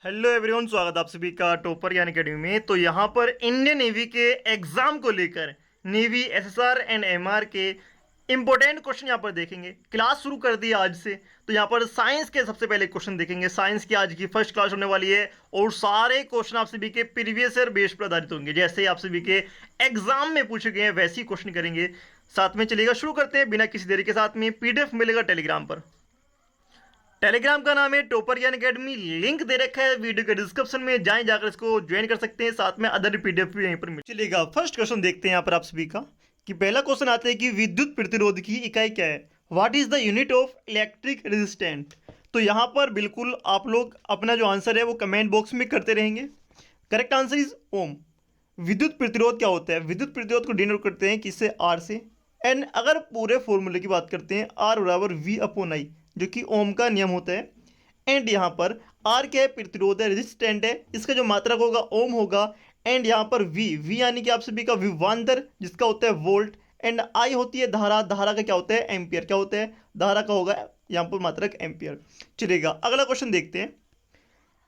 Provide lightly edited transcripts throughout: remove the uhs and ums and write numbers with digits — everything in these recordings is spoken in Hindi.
हेलो एवरीवन, स्वागत है आप सभी का टॉपर यानी अकेडमी में। तो यहाँ पर इंडियन नेवी के एग्जाम को लेकर नेवी एसएसआर एंड एमआर के इंपॉर्टेंट क्वेश्चन यहाँ पर देखेंगे। क्लास शुरू कर दी आज से, तो यहाँ पर साइंस के सबसे पहले क्वेश्चन देखेंगे। साइंस की आज की फर्स्ट क्लास होने वाली है और सारे क्वेश्चन आप सभी के प्रीवियस ईयर बेस पर आधारित होंगे। जैसे आप सभी के एग्जाम में पूछे गए हैं वैसे ही क्वेश्चन करेंगे। साथ में चलेगा, शुरू करते हैं बिना किसी देरी के। साथ में पीडीएफ मिलेगा टेलीग्राम पर। टेलीग्राम का नाम है टॉपर यानी अकेडमी, लिंक दे रखा है वीडियो के डिस्क्रिप्शन में, जाएं जाकर इसको ज्वाइन कर सकते हैं। साथ में अदर पीडीएफ भी यहीं पर मिल चलेगा। फर्स्ट क्वेश्चन देखते हैं यहाँ पर आप सभी का कि पहला क्वेश्चन आता है कि विद्युत प्रतिरोध की इकाई क्या है। What is the unit of electric resistant. तो यहाँ पर बिल्कुल आप लोग अपना जो आंसर है वो कमेंट बॉक्स में करते रहेंगे। करेक्ट आंसर इज ओम। विद्युत प्रतिरोध क्या होता है? विद्युत प्रतिरोध को डिनोट करते हैं किससे? आर से। एंड अगर पूरे फॉर्मूले की बात करते हैं, आर बराबर वी अपॉन आई, जो कि ओम का नियम होता है। एंड यहाँ पर आर क्या है? प्रतिरोध है, रेजिस्टेंट है, इसका जो मात्रक होगा ओम होगा। एंड यहाँ पर वी यानी कि आप सभी का विभवांतर, जिसका होता है वोल्ट। एंड आई होती है धारा, धारा का क्या होता है? एम्पियर। क्या होता है? धारा का होगा यहाँ पर मात्रक एम्पियर। चलेगा, अगला क्वेश्चन देखते हैं।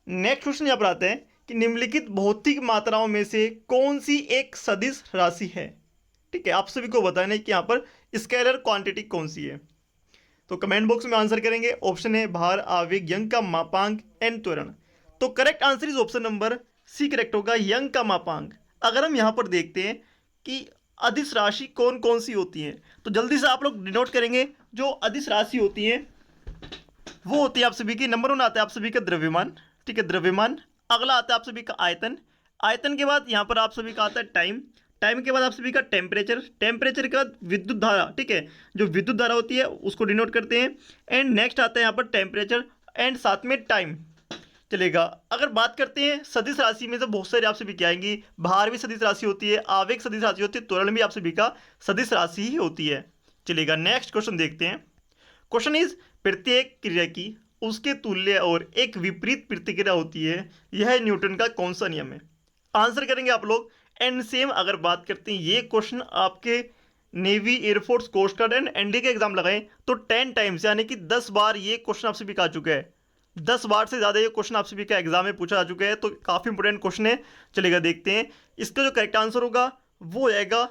नेक्स्ट क्वेश्चन यहाँ पर आता है कि निम्नलिखित भौतिक मात्राओं में से कौन सी एक सदिश राशि है। ठीक है, आप सभी को बताना है कि यहाँ पर स्केलर क्वांटिटी कौन सी है। तो कमेंट बॉक्स में आंसर करेंगे। ऑप्शन है भार, आवेग, यंग का मापांक एंड त्वरण। तो correct answer is option number C correct होगा, यंग का मापांक। अगर हम यहाँ पर देखते हैं कि अदिश राशि कौन कौन सी होती है, तो जल्दी से आप लोग डिनोट करेंगे। जो अदिश राशि होती है वो होती है आप सभी की, नंबर 1 आता है आप सभी का द्रव्यमान। ठीक है, द्रव्यमान। अगला आता है आप सभी का आयतन। आयतन के बाद यहाँ पर आप सभी का आता है टाइम। टाइम के बाद आप सभी का टेम्परेचर। टेम्परेचर के बाद विद्युत धारा। ठीक है, जो विद्युत धारा होती है उसको डिनोट करते हैं। एंड नेक्स्ट आता है यहाँ पर टेम्परेचर एंड साथ में टाइम। चलेगा, अगर बात करते हैं सदिश राशि में से बहुत सारी आप सभी क्या आएंगी। भार भी सदिश राशि होती है, आवेग सदिश राशि होती है, त्वरण भी आप सभी का सदिश राशि ही होती है। चलेगा, नेक्स्ट क्वेश्चन देखते हैं। क्वेश्चन इज, प्रत्येक क्रिया की उसके तुल्य और एक विपरीत प्रतिक्रिया होती है, यह न्यूटन का कौन सा नियम है। आंसर करेंगे आप लोग। एंड सेम अगर बात करते हैं, ये क्वेश्चन आपके navy, air force, coast guard and ND के एग्जाम लगाए तो 10 टाइम्स यानी कि 10 बार ये क्वेश्चन आपसे भी आ चुका है। 10 बार से ज़्यादा ये क्वेश्चन आपसे भी का एग्जाम में पूछा जा चुका है, तो काफ़ी इंपोर्टेंट क्वेश्चन है। चलेगा, देखते हैं इसका जो करेक्ट आंसर होगा वो आएगा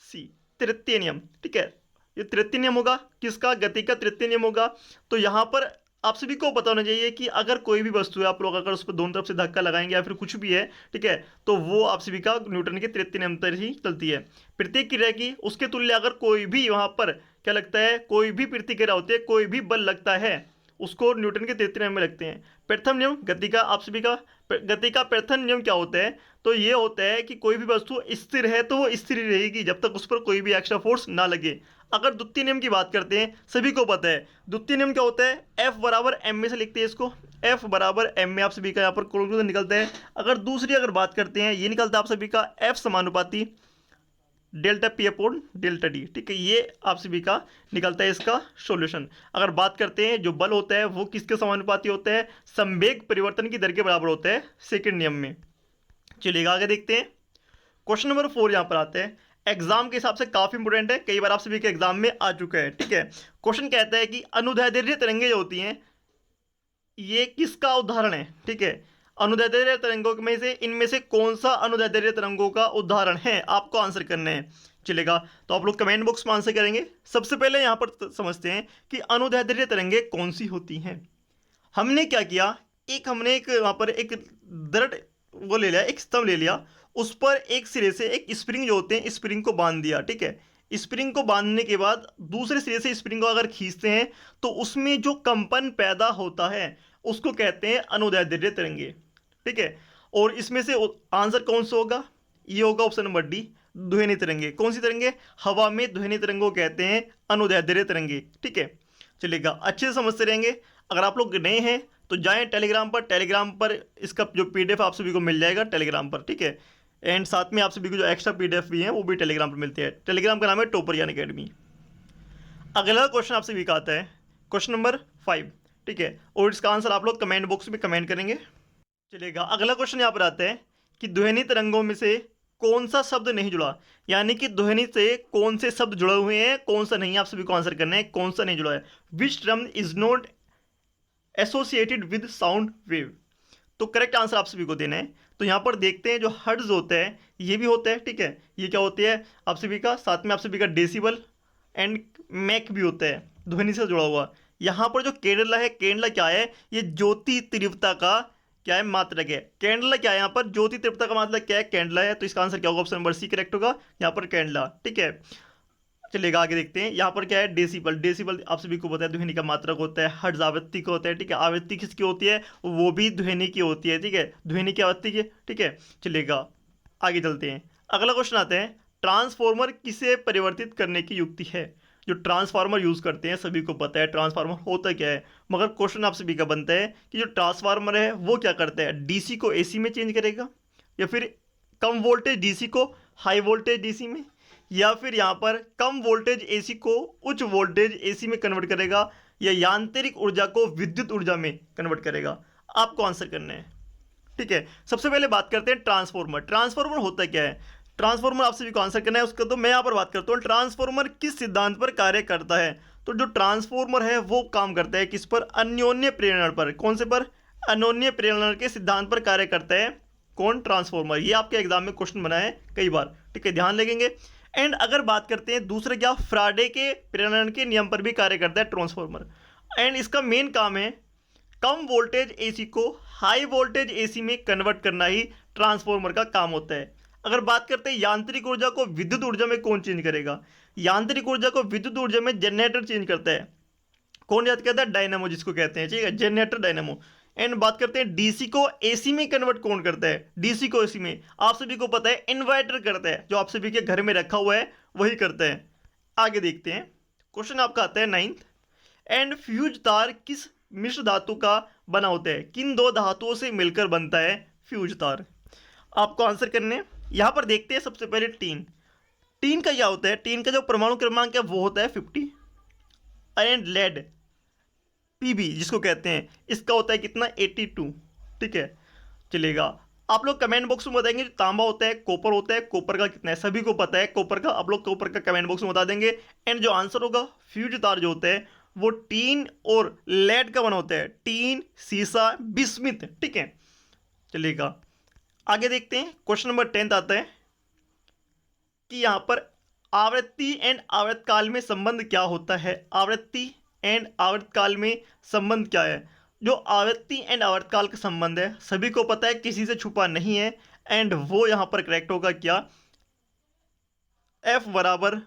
सी, तृतीय नियम। ठीक है, ये तृतीय नियम होगा किसका? गति का तृतीय नियम होगा। तो यहाँ पर आप सभी को पता होना चाहिए कि अगर कोई भी वस्तु है, आप लोग अगर उसको दोनों तरफ से धक्का लगाएंगे या फिर कुछ भी है, ठीक है, तो वो आप सभी का न्यूटन के तृतीय नियम पर ही चलती है। प्रत्येक क्रिया की उसके तुल्य अगर कोई भी वहाँ पर क्या लगता है, कोई भी प्रतिक्रिया होती है, कोई भी बल लगता है, उसको न्यूटन के तृतीय नियम में लगते हैं। प्रथम नियम गति का, आप सभी का गति का प्रथम नियम क्या होता है? तो ये होता है कि कोई भी वस्तु स्थिर है तो वो स्थिर रहेगी जब तक उस पर कोई भी एक्स्ट्रा फोर्स ना लगे। अगर द्वितीय नियम की बात करते हैं, सभी को पता है द्वितीय नियम क्या होता है। एफ बराबर एम में से लिखते हैं इसको, एफ बराबर एम में आप सभी का यहाँ पर कंक्लूजन निकलता है। अगर दूसरी अगर बात करते हैं, ये निकलता है आप सभी का एफ समानुपाती delta P upon delta D. ठीक है, ये आप सभी का निकलता है इसका सॉल्यूशन। अगर बात करते हैं, जो बल होता है वो किसके समानुपाती होता है? संवेग परिवर्तन की दर के बराबर होता है, सेकंड नियम में। चलिएगा, आगे देखते हैं। क्वेश्चन नंबर 4 यहाँ पर आते हैं। एग्जाम के हिसाब से काफी इंपोर्टेंट है, कई बार आप सभी के एग्जाम में आ चुका है। ठीक है, क्वेश्चन कहता है कि अनुदैर्ध्य तरंगे जो होती हैं, ये किसका उदाहरण है? ठीक है, अनुदैर्ध्य तरंगों में से इनमें से कौन सा अनुदैर्ध्य तरंगों का उदाहरण है, आपको आंसर करना है। चलेगा, तो आप लोग कमेंट बॉक्स में आंसर करेंगे। सबसे पहले यहाँ पर समझते हैं कि अनुदैर्ध्य तरंगे कौन सी होती हैं। हमने क्या किया, हमने एक वहाँ पर एक दृढ़ वो ले लिया, एक स्तंभ ले लिया, उस पर एक सिरे से एक स्प्रिंग जो होते हैं, स्प्रिंग को बांध दिया। ठीक है, स्प्रिंग को बांधने के बाद दूसरे सिरे से स्प्रिंग को अगर खींचते हैं तो उसमें जो कंपन पैदा होता है उसको कहते हैं अनुदैर्ध्य तरंगे। ठीक है, और इसमें से आंसर कौन सा होगा? ये होगा ऑप्शन नंबर डी, ध्वनि तरंगे। कौन सी तरंगे? हवा में ध्वनि तरंगों कहते हैं अनुदैर्ध्य तरंगे। ठीक है, चलेगा, अच्छे से समझते रहेंगे। अगर आप लोग नए हैं तो जाएं टेलीग्राम पर, टेलीग्राम पर इसका जो पीडीएफ आप सभी को मिल जाएगा टेलीग्राम पर। ठीक है, एंड साथ में आप सभी को जो एक्स्ट्रा पीडीएफ भी हैं वो भी टेलीग्राम पर मिलते हैं। टेलीग्राम का नाम है टॉपर यानी अकेडमी। अगला क्वेश्चन आप सभी का आता है, क्वेश्चन नंबर 5। ठीक है, और इसका आंसर आप लोग कमेंट बॉक्स में कमेंट करेंगे। चलेगा, अगला क्वेश्चन यहाँ पर आता है कि ध्वनि तरंगों में से कौन सा शब्द नहीं जुड़ा, यानी कि ध्वनि से कौन से शब्द जुड़े हुए हैं, कौन सा नहीं, आप सभी को आंसर करना है कौन सा नहीं जुड़ा है। Which term is not associated with sound wave. तो करेक्ट आंसर आप सभी को देना है। तो यहाँ पर देखते हैं जो हर्ट्ज होता है ये भी होता है, ठीक है, ये क्या होती है आप सभी का, साथ में आप सभी का डेसिबल एंड मैक भी होता है, ध्वनि से जुड़ा हुआ। यहाँ पर जो कैंडेला है, कैंडेला क्या है, ये ज्योति तीव्रता का क्या है, मात्रक है। कैंडेला क्या है, यहाँ पर ज्योति तीव्रता का मात्रक क्या है, कैंडेला है। तो इसका आंसर क्या होगा, ऑप्शन नंबर सी करेक्ट होगा यहाँ पर कैंडेला, ठीक है। चलिएगा आगे देखते हैं। यहाँ पर क्या है, डेसिबल। डेसिबल आप सभी को पता है ध्वनि का मात्रक होता है। हर्ट्ज आवृत्ति का होता है, ठीक है। आवृत्ति किसकी होती है, वो भी ध्वनि की होती है, ठीक है, ध्वनि की आवृत्ति की, ठीक है। चलिएगा आगे चलते हैं। अगला क्वेश्चन आते हैं, ट्रांसफॉर्मर किसे परिवर्तित करने की युक्ति है। जो ट्रांसफार्मर यूज करते हैं सभी को पता है ट्रांसफार्मर होता क्या है, मगर क्वेश्चन आप सभी का बनता है कि जो ट्रांसफार्मर है वो क्या करता है, डीसी को एसी में चेंज करेगा, या फिर कम वोल्टेज डीसी को हाई वोल्टेज डीसी में, या फिर यहाँ पर कम वोल्टेज एसी को उच्च वोल्टेज एसी में कन्वर्ट करेगा, या यांत्रिक ऊर्जा को विद्युत ऊर्जा में कन्वर्ट करेगा। आपको आंसर करना है, ठीक है। सबसे पहले बात करते हैं ट्रांसफॉर्मर। ट्रांसफॉर्मर होता क्या है, ट्रांसफॉर्मर आप सभी को आंसर करना है उसका। तो मैं यहाँ पर बात करता हूँ ट्रांसफॉर्मर किस सिद्धांत पर कार्य करता है। तो जो ट्रांसफॉर्मर है वो काम करता है किस पर, अन्योन्य प्रेरण पर। कौन से पर, अन्योन्य प्रेरण के सिद्धांत पर कार्य करता है कौन, ट्रांसफॉर्मर। ये आपके एग्जाम में क्वेश्चन बना है कई बार, ठीक है, ध्यान लगेंगे। एंड अगर बात करते हैं दूसरे क्या, फ्राडे के प्रेरण के नियम पर भी कार्य करता है ट्रांसफॉर्मर। एंड इसका मेन काम है कम वोल्टेज एसी को हाई वोल्टेज एसी में कन्वर्ट करना ही ट्रांसफॉर्मर का काम होता है। अगर बात करते हैं यांत्रिक ऊर्जा को विद्युत ऊर्जा में कौन चेंज करेगा, यांत्रिक ऊर्जा को विद्युत ऊर्जा में जनरेटर चेंज करता है। कौन याद करता है, डायनामो जिसको कहते हैं, ठीक है, जनरेटर डायनामो। एंड बात करते हैं डीसी को एसी में कन्वर्ट कौन करता है, डीसी को एसी में आप सभी को पता है इन्वर्टर करता है, जो आप सभी के घर में रखा हुआ है वही करता है। आगे देखते हैं, क्वेश्चन आपका आता है 9th। एंड फ्यूज तार किस मिश्र धातु का बना होता है, किन दो धातुओं से मिलकर बनता है फ्यूज तार। आपको आंसर करने, यहां पर देखते हैं सबसे पहले टीन। टीन का क्या होता है, टीन का जो परमाणु क्रमांक है वो होता है 50। एंड लेड पीबी जिसको कहते हैं, इसका होता है कितना, 82, ठीक है। चलेगा, आप लोग कमेंट बॉक्स में बताएंगे जो तांबा होता है, कॉपर होता है, कॉपर का कितना है, सभी को पता है कॉपर का, आप लोग कॉपर का कमेंट बॉक्स में बता देंगे। एंड जो आंसर होगा फ्यूज तार जो होता है वो टीन और लेड का बना होता है, टीन, सीसा, बिस्मिथ, ठीक है। चलिएगा आगे देखते हैं, क्वेश्चन नंबर 10 आता है कि यहां पर आवृत्ति एंड आवर्तकाल में संबंध क्या होता है। आवृत्ति एंड आवर्तकाल में संबंध क्या है, जो आवृत्ति एंड आवर्तकाल का संबंध है सभी को पता है, किसी से छुपा नहीं है। एंड वो यहां पर करेक्ट होगा क्या, एफ बराबर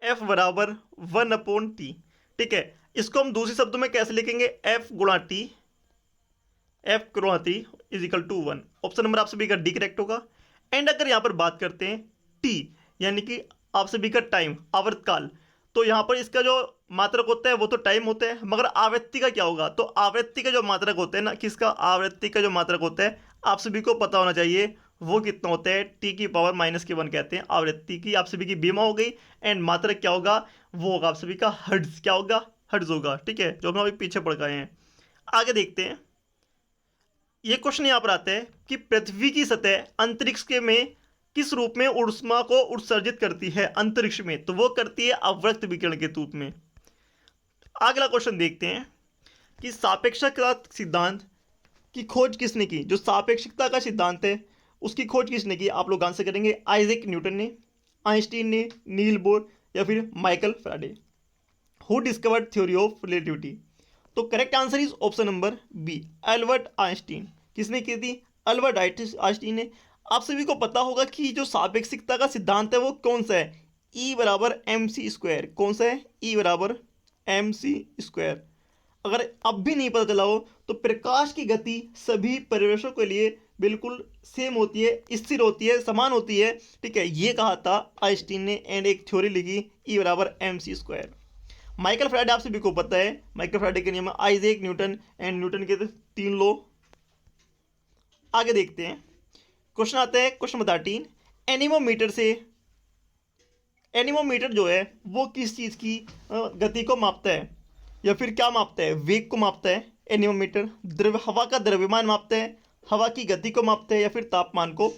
एफ बराबर 1/t, ठीक है। इसको हम दूसरे शब्दों में कैसे लिखेंगे, एफ गुणा टी, एफ गुणा T is equal to 1। Option number आप सभी का डी करेक्ट होगा। एंड अगर यहां पर बात करते हैं टी यानी कि आप सभी का टाइम, आवर्तकाल, तो यहां पर इसका जो मात्रक होता है वो तो टाइम होता है, मगर आवृत्ति का क्या होगा, तो आवृत्ति का जो मात्रक होता है ना, किसका, आवृत्ति का जो मात्रक होता है आप सभी को पता होना चाहिए वो कितना होता है, टी की पावर -1 कहते हैं आवृत्ति की, आप सभी की बीमा हो गई। एंड मात्रक क्या होगा, वो होगा आप सभी का हर्ट्ज, क्या होगा, हर्ट्ज होगा, ठीक है, जो हम अभी पीछे पढ़ गए हैं। आगे देखते हैं, ये क्वेश्चन यहां पर आता है कि पृथ्वी की सतह अंतरिक्ष के में किस रूप में ऊष्मा को उत्सर्जित करती है अंतरिक्ष में, तो वो करती है अवृक्त विकिरण के रूप में। अगला क्वेश्चन देखते हैं कि सापेक्षता सिद्धांत की खोज किसने की, जो सापेक्षता का सिद्धांत है उसकी खोज किसने की, आप लोग आंसर करेंगे आइजैक न्यूटन ने, आइंस्टीन ने, नील बोर, या फिर Michael Faraday. Who discovered theory of relativity, तो correct answer is option number B, Albert Einstein. किसने की थी, अल्बर्ट आइंस्टीन ने। आप सभी को पता होगा कि जो सापेक्षिकता का सिद्धांत है वो कौन सा है, E बराबर mc²। कौन सा है, E बराबर mc²। अगर अब भी नहीं पता चला हो तो प्रकाश की गति सभी परिवेशों के लिए बिल्कुल सेम होती है, स्थिर होती है, समान होती है, ठीक है, ये कहा था आइंस्टीन ने। एंड एक थ्योरी लिखी E बराबर mc²। माइकल फैराडे आप सभी को पता है, माइकल फैराडे के नियम आइजैक न्यूटन, एंड न्यूटन के 3 लॉ। आगे देखते हैं, क्वेश्चन आता है क्वेश्चन नंबर 13। एनीमोमीटर से, एनीमोमीटर जो है वो किस चीज़ की गति को मापता है, या फिर क्या मापता है, वेग को मापता है एनीमोमीटर, हवा का द्रव्यमान मापता है, हवा की गति को मापता है, या फिर तापमान को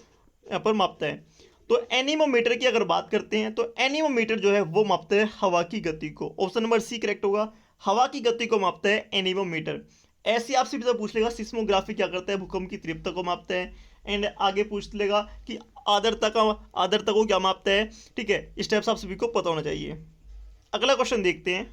यहाँ पर मापता है। तो एनीमोमीटर की अगर बात करते हैं तो एनीमोमीटर जो है वो मापता है हवा की गति को। ऑप्शन नंबर सी करेक्ट होगा, हवा की गति को मापता है एनीमोमीटर। ऐसे आपसे भी पूछ लेगा सिस्मोग्राफी क्या करता है, भूकंप की तीव्रता को मापता है। एंड आगे पूछ लेगा कि आर्द्रता को क्या मापता है। ठीक है, इस टाइप से आप सभी को पता होना चाहिए। अगला क्वेश्चन देखते हैं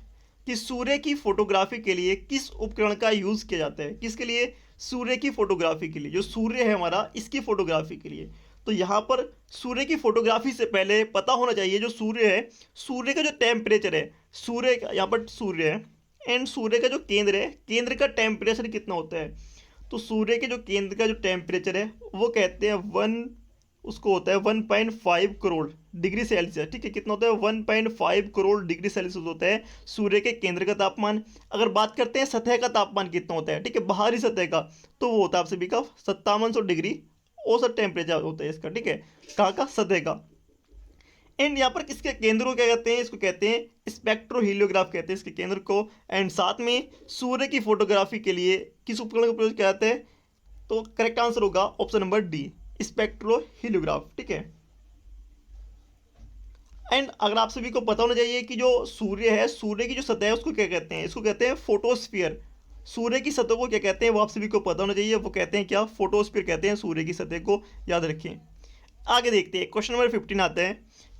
कि सूर्य की फोटोग्राफी के लिए किस उपकरण का यूज़ किया जाता है। किसके लिए? सूर्य की फोटोग्राफी के लिए। जो सूर्य है हमारा, इसकी फोटोग्राफी के लिए। तो यहाँ पर सूर्य की फोटोग्राफी से पहले पता होना चाहिए जो सूर्य है, सूर्य का जो टेम्परेचर है, सूर्य का यहाँ पर सूर्य है एंड सूर्य का जो केंद्र है, केंद्र का टेम्परेचर कितना होता है। तो सूर्य के जो केंद्र का जो टेम्परेचर है वो कहते हैं उसको होता है 1.5 करोड़ डिग्री सेल्सियस। ठीक है, कितना होता है? 1.5 करोड़ डिग्री सेल्सियस होता है सूर्य के केंद्र का तापमान। अगर बात करते हैं सतह का तापमान कितना होता है, ठीक है, बाहरी सतह का, तो वो होता है आप सभी का 5700 डिग्री औसत टेम्परेचर होता है इसका। ठीक है, कहाँ का? सतह का। एंड यहाँ पर किसके केंद्र को क्या कहते हैं? इसको कहते हैं स्पेक्ट्रोहीलियोग्राफ कहते हैं इसके केंद्र को। एंड साथ में सूर्य की फोटोग्राफी के लिए किस उपकरण का प्रयोग किया जाता है? तो करेक्ट आंसर होगा ऑप्शन नंबर डी, स्पेक्ट्रोहीलियोग्राफ। ठीक है, एंड अगर आप सभी को पता होना चाहिए कि जो सूर्य है, सूर्य की जो सतह है उसको क्या कहते हैं? इसको कहते हैं फोटोस्फीयर। सूर्य की सतह को क्या कहते हैं वो आप सभी को पता होना चाहिए। वो कहते हैं क्या? फोटोस्फीयर कहते हैं सूर्य की सतह को, याद रखें। आगे देखते हैं, क्वेश्चन नंबर 15 आता है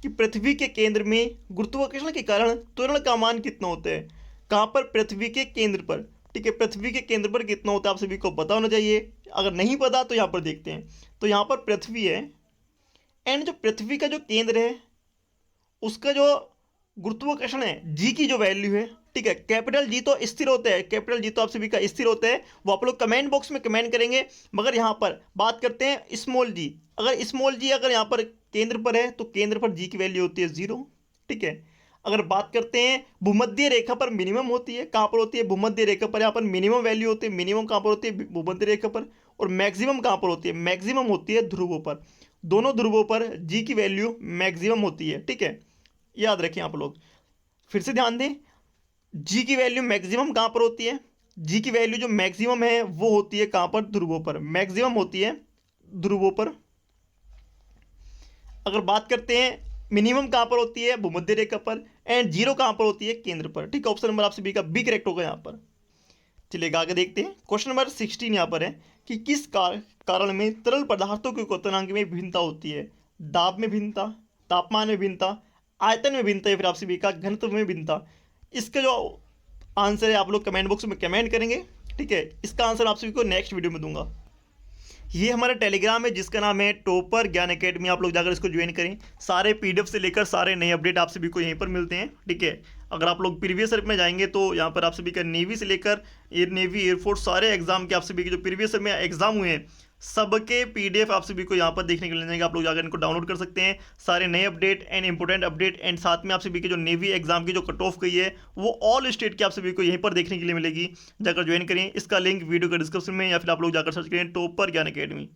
कि पृथ्वी के केंद्र में गुरुत्वाकर्षण के कारण त्वरण का मान कितना होता है। कहाँ पर? पृथ्वी के केंद्र पर। ठीक है, पृथ्वी के केंद्र पर कितना होता है आप सभी को पता होना चाहिए। अगर नहीं पता तो यहाँ पर देखते हैं। तो यहाँ पर पृथ्वी है एंड जो पृथ्वी का जो केंद्र है उसका जो गुरुत्वाकर्षण है, जी की जो वैल्यू है, ठीक है, कैपिटल जी तो स्थिर होता है, कैपिटल जी तो आप सभी का स्थिर होता है, वो आप लोग कमेंट बॉक्स में कमेंट करेंगे। मगर यहाँ पर बात करते हैं स्मॉल जी। अगर स्मॉल जी अगर यहाँ पर केंद्र पर है तो केंद्र पर जी की वैल्यू होती है 0। ठीक है, अगर बात करते हैं भूमध्य रेखा पर मिनिमम होती है, कहाँ पर होती है? भूमध्य रेखा पर। यहाँ पर मिनिमम वैल्यू होती है, मिनिमम कहाँ पर होती है? भूमध्य रेखा पर। और मैक्सिमम कहाँ पर होती है? मैक्सिमम होती है ध्रुवों पर। दोनों ध्रुवों पर जी की वैल्यू मैक्सिमम होती है। ठीक है, याद रखें आप लोग, फिर से ध्यान दें, जी की वैल्यू मैक्सिमम कहाँ पर होती है? जी की वैल्यू जो मैक्सिमम है वो होती है कहाँ पर? ध्रुवों पर। मैक्सिमम होती है ध्रुवों पर। अगर बात करते हैं मिनिमम कहाँ पर होती है? भूमध्य रेखा पर। एंड 0 कहाँ पर होती है? केंद्र पर। ठीक है, ऑप्शन नंबर आप सभी का बी करेक्ट होगा यहाँ पर। चलिएगा आगे देखते हैं, क्वेश्चन नंबर 16 यहाँ पर है कि किस कारण में तरल पदार्थों के क्वथनांक में भिन्नता होती है। दाब में भिन्नता, तापमान में भिन्नता, आयतन में भिन्नता या फिर आप सभी का घनत्व में भिन्नता। इसका जो आंसर है आप लोग कमेंट बॉक्स में कमेंट करेंगे। ठीक है, इसका आंसर आप सभी को नेक्स्ट वीडियो में दूंगा। ये हमारा टेलीग्राम है जिसका नाम है टॉपर ज्ञान एकेडमी। आप लोग जाकर इसको ज्वाइन करें। सारे पीडीएफ से लेकर सारे नए अपडेट आप सभी को यहीं पर मिलते हैं। ठीक है, अगर आप लोग प्रीवियस ईयर में जाएंगे तो यहाँ पर आप सभी का नेवी से लेकर नेवी, एयरफोर्स, सारे एग्जाम के आप सभी के जो प्रीवियस ईयर में एग्जाम हुए हैं सबके पीडीएफ आप सभी को यहाँ पर देखने के लिए मिल जाएंगे। आप लोग जाकर इनको डाउनलोड कर सकते हैं, सारे नए update and important update. And साथ में आप सभी के जो नेवी एग्जाम की जो कट ऑफ गई है वो ऑल स्टेट की आप सभी को यहीं पर देखने के लिए मिलेगी। जाकर ज्वाइन करें, इसका लिंक वीडियो के डिस्क्रिप्शन में या फिर आप लोग जाकर सर्च करें टॉपर ज्ञान एकेडमी।